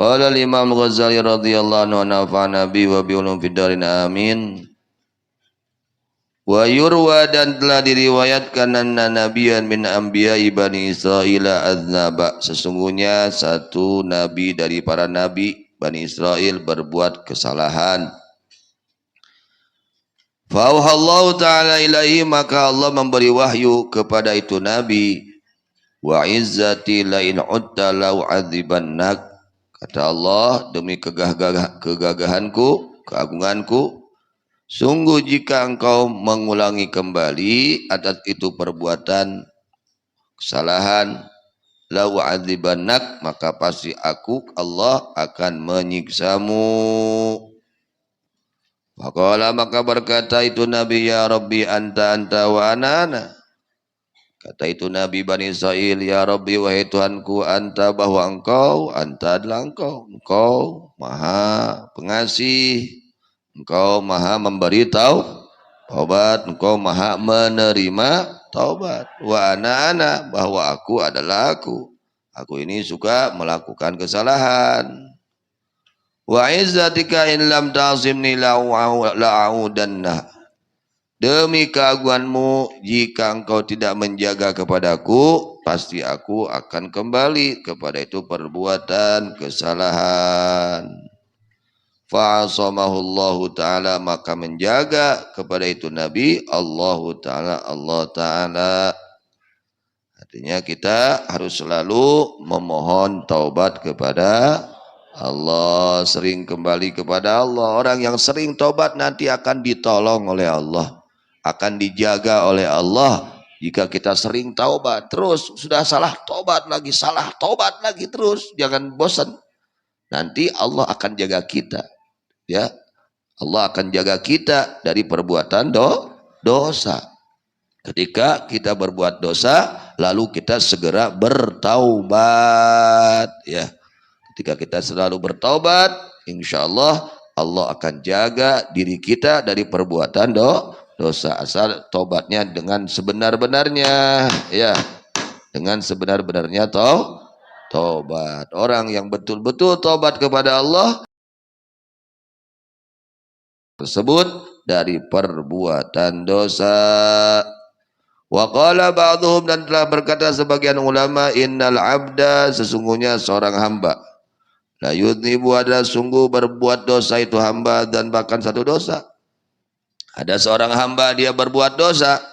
Qala al-Imam Ghazali radhiyallahu anhu nafa'ana bi wa bi ulum fid darin amin. Wa yurwa dan telah diriwayatkan anna nabiyan min anbiya'i Bani Israil aznaba, sesungguhnya satu nabi dari para nabi Bani Israel berbuat kesalahan. Fauhallahu ta'ala ilaihi, maka Allah memberi wahyu kepada itu nabi. Wa izzati la in utta lau adzibannak, kata Allah, demi kegagahanku, keagunganku, sungguh jika engkau mengulangi kembali atas itu perbuatan kesalahan, lau adzibannak, maka pasti aku Allah akan menyiksamu. Maka berkata itu Nabi, ya Rabbi anta wa ana. Kata itu Nabi Bani Israil, ya Rabbi wahai Tuhanku, anta bahwa engkau, anta adalah engkau, engkau maha pengasih, engkau maha memberi taubat, engkau maha menerima taubat. Wa ana bahwa aku adalah aku ini suka melakukan kesalahan. Wa izzatika in lam ta'zimni la'audanna, demi keagunganmu jika engkau tidak menjaga kepadaku, pasti aku akan kembali kepada itu perbuatan kesalahan. Fa'asamahullahu ta'ala, maka menjaga kepada itu Nabi Allah Ta'ala. Artinya kita harus selalu memohon taubat kepada Allah, sering kembali kepada Allah. Orang yang sering taubat nanti akan ditolong oleh Allah, akan dijaga oleh Allah. Jika kita sering taubat terus, sudah salah taubat lagi terus, jangan bosan. Nanti Allah akan jaga kita, ya. Allah akan jaga kita dari perbuatan dosa. Ketika kita berbuat dosa, lalu kita segera bertaubat, ya. Ketika kita selalu bertaubat, insya Allah Allah akan jaga diri kita dari perbuatan dosa, asal taubatnya dengan sebenar-benarnya, ya, dengan sebenar-benarnya taubat. Orang yang betul-betul taubat kepada Allah tersebut dari perbuatan dosa. Wa qala ba'dhum, dan telah berkata sebagian ulama, innal abda, sesungguhnya seorang hamba, la yudnibu, ada sungguh berbuat dosa itu hamba, dan bahkan satu dosa. Ada seorang hamba dia berbuat dosa,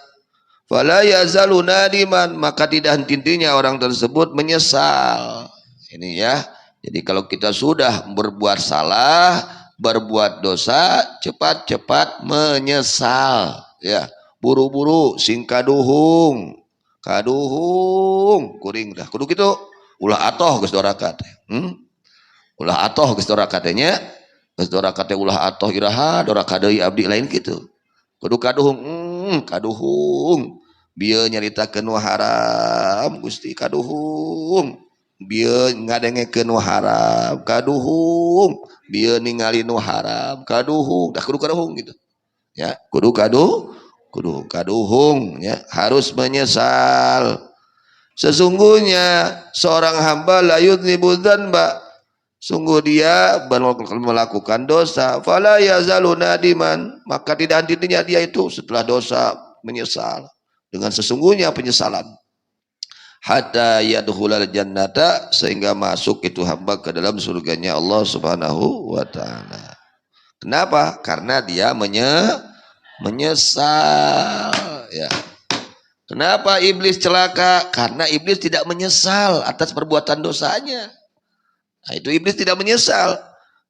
fala yazalu nadiman, maka tidak henti-hentinya orang tersebut menyesal. Ini ya. Jadi kalau kita sudah berbuat salah, berbuat dosa, cepat-cepat menyesal, ya. Buru-buru sing kaduhung kuring dah kudu kitu, ulah atoh geus dorakat. Ulah atoh geus dorakat nya, geus dorakat ulah atoh iraha dorakat deui abdi lain kitu. Kudu kaduhung bieu nyaritakeun nu haram Gusti, kaduhung bieu ngadengekeun nu haram, kaduhung bieu ningali nu haram, kaduhung dah kudu kaduhung gitu. Ya, kudu kaduhung, ya, harus menyesal. Sesungguhnya seorang hamba la yudnibu dzanba, sungguh dia melakukan dosa, fala yazalu nadiman, maka tidak henti-hentinya dia itu setelah dosa menyesal dengan sesungguhnya penyesalan. Hatta yadkhulal jannata, sehingga masuk itu hamba ke dalam surganya Allah Subhanahu wa taala. Kenapa? Karena dia menyesal, ya. Kenapa iblis celaka? Karena iblis tidak menyesal atas perbuatan dosanya. Nah, itu iblis tidak menyesal.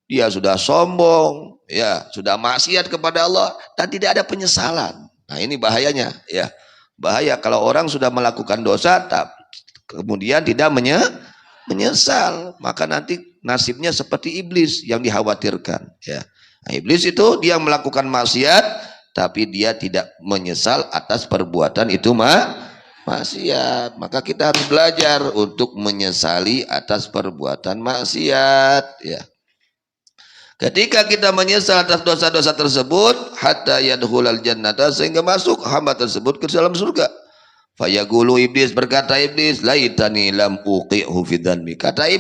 Dia sudah sombong, ya, sudah maksiat kepada Allah dan tidak ada penyesalan. Nah, ini bahayanya, ya. Bahaya kalau orang sudah melakukan dosa kemudian tidak menyesal, maka nanti nasibnya seperti iblis yang dikhawatirkan, ya. Nah, iblis itu dia melakukan maksiat tapi dia tidak menyesal atas perbuatan itu maksiat. Maka kita harus belajar untuk menyesali atas perbuatan maksiat, ya. Ketika kita menyesal atas dosa-dosa tersebut, hatta yadkhulal jannata, sehingga masuk hamba tersebut ke dalam surga. Fayaqulu, iblis berkata, iblis, laitani lam uqi'hu fi dzanbi. Kata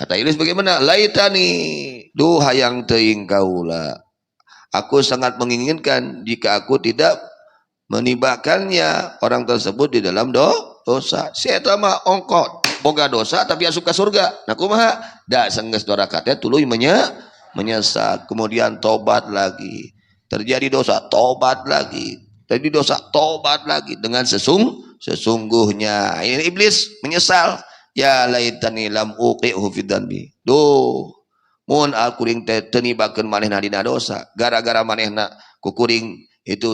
Kata iblis bagaimana? Laitani, duha yang teuing kaula. Aku sangat menginginkan jika aku tidak menibakannya orang tersebut di dalam dosa. Si eta mah ongkot boga dosa tapi asup ka surga. Nah kumaha? Da senggeus dorakatnya tuluy menyesal, kemudian tobat lagi. Terjadi dosa, tobat lagi. Terjadi dosa, tobat lagi dengan sesungguhnya. Ini iblis menyesal. Ya laitani lam uqi'hu fid dzanbi. Duh, mun akuring teh teu nibakeun manehna dina dosa. Gara-gara manehna kukuring itu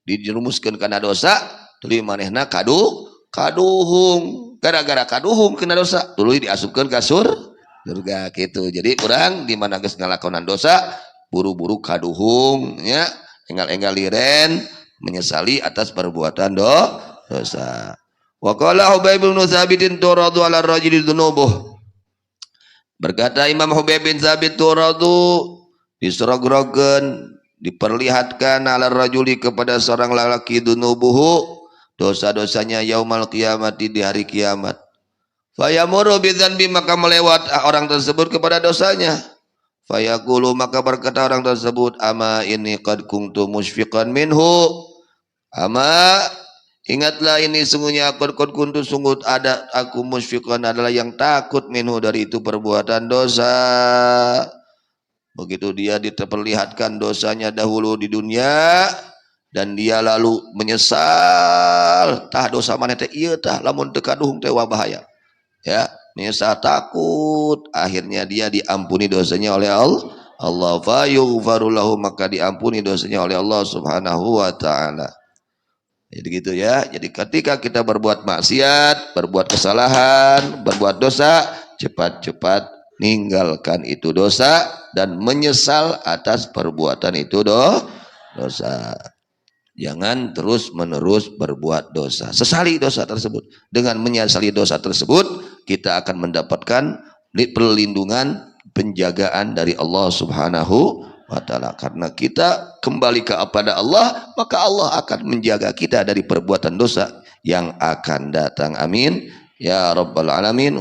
dijerumuskeun kana dosa, tuluy manehna kaduhung. Gara-gara kaduhung kena dosa, tuluy diasupkeun ka surga gitu. Jadi urang di mana geus ngalakonan dosa, buru-buru kaduhung nya, enggal-enggal liren menyesali atas perbuatan dosa. Wa qala Hubayb bin Tsabit turadu ala rajuli dzunubuh. Berkata Imam Hubayb bin Tsabit turadu diserogrogen, diperlihatkan ala rajuli kepada seorang lelaki dzunubuhu, dosa-dosanya yaumal qiyamati di hari kiamat. Fayamuru bidzanbi, maka melewat orang tersebut kepada dosanya. Fayaqulu, maka berkata orang tersebut, ama ini qad kuntu musyfiqan minhu. Ama, ingatlah ini sungguhnya qad kuntu, sungguh ada aku musyfiqan adalah yang takut minhu dari itu perbuatan dosa. Begitu dia diperlihatkan dosanya dahulu di dunia dan dia lalu menyesal, tah dosa maneh teh ieu tah lamun teu kaduhung teh wah bahaya. Ya, menyesal takut, akhirnya dia diampuni dosanya oleh Allah. Fa yughfaru lahu, maka diampuni dosanya oleh Allah Subhanahu wa taala. Jadi gitu ya. Jadi ketika kita berbuat maksiat, berbuat kesalahan, berbuat dosa, cepat-cepat ninggalkan itu dosa dan menyesal atas perbuatan itu dosa. Jangan terus-menerus berbuat dosa. Sesali dosa tersebut. Dengan menyesali dosa tersebut, kita akan mendapatkan perlindungan, penjagaan dari Allah Subhanahu wa ta'ala. Karena kita kembali kepada Allah, maka Allah akan menjaga kita dari perbuatan dosa yang akan datang. Amin ya rabbal alamin.